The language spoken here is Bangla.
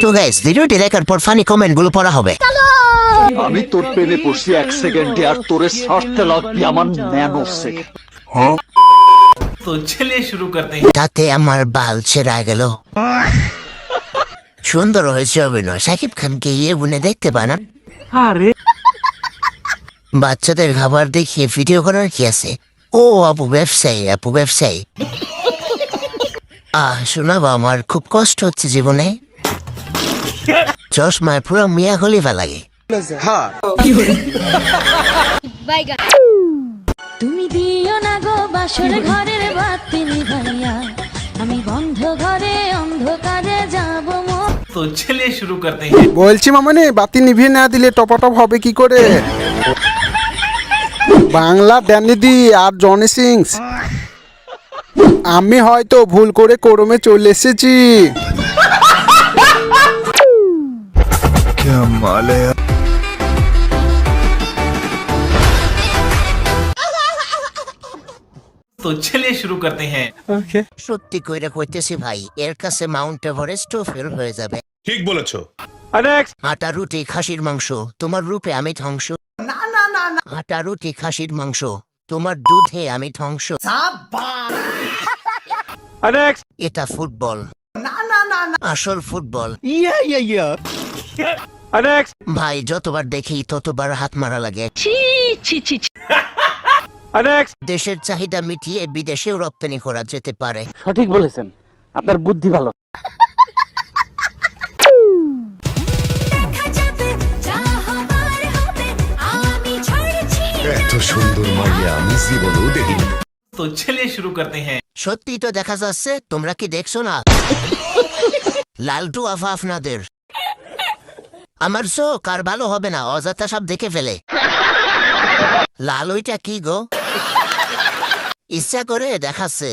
তো গাইস ভিডিওটি দেখার পর ফানি কমেন্ট গুলো পড়া হবে। আমি তোর প্রেমে পড়ছি 1 সেকেন্ডে আর তোরে ছাড়তে লাগবে আমার ন্যানো সেকেন্ড। तो चलिए शुरू करते हैं। তাতে আমার বাল ছেড়া গেল। সুন্দর হয়েছে অভিনয়, সাকিব খানকে ইয়ে বুনে দেখতে পান। আরে বাচ্চাদের খাবার দেখিয়ে ভিডিও করার কি আছে? ও আপু ব্যবসায়ী, আপু ব্যবসায়ী। শোনাবো, আমার খুব কষ্ট হচ্ছে জীবনে। চশমায় পুরো মিয়া খলিফা লাগে। তুমি দিও না গো বাসর ঘরের বাতি নিভাইয়া, আমি বন্ধ ঘরে অন্ধকারে যাব মোর। तो चलिए शुरू करते हैं। বলছি মামনি, বাতি নিভিয়ে না দিলে টপাটপ হবে কি করে? বাংলা ড্যানি দি আর জনি সিংস। আমি হয়তো ভুল করে কোরমে চলে এসেছি। तो चलिए शुरू करते हैं। সত্যি কইরা কইতেছি ভাই, এর কাছে মাউন্ট এভারেস্টও ফেল হয়ে যাবে। ঠিক বলেছো। আটা রুটি খাসির মাংস, তোমার রূপে আমি ধ্বংস। আটা রুটি খাসির মাংস, তোমার দুধে আমি ধ্বংস। এটা ফুটবল, আসল ফুটবল। ভাই যতবার দেখি ততবার হাত মারা লাগে। দেশের চাহিদা মিটিয়ে বিদেশেও রপ্তানি করা যেতে পারে। সঠিক বলেছেন, আপনার বুদ্ধি ভালো। এত সুন্দর মাইয়া আমি জীবনেও দেখিনি। तो चलिए शुरू करते हैं। সত্যি তো দেখা যাচ্ছে, তোমরা কি দেখছো না? লালটু আফা আপনাদের। আমার চোখ আর ভালো হবে না, অযথা সব দেখে ফেলে। লাল ওইটা কি গো? ইচ্ছা করে দেখাচ্ছে।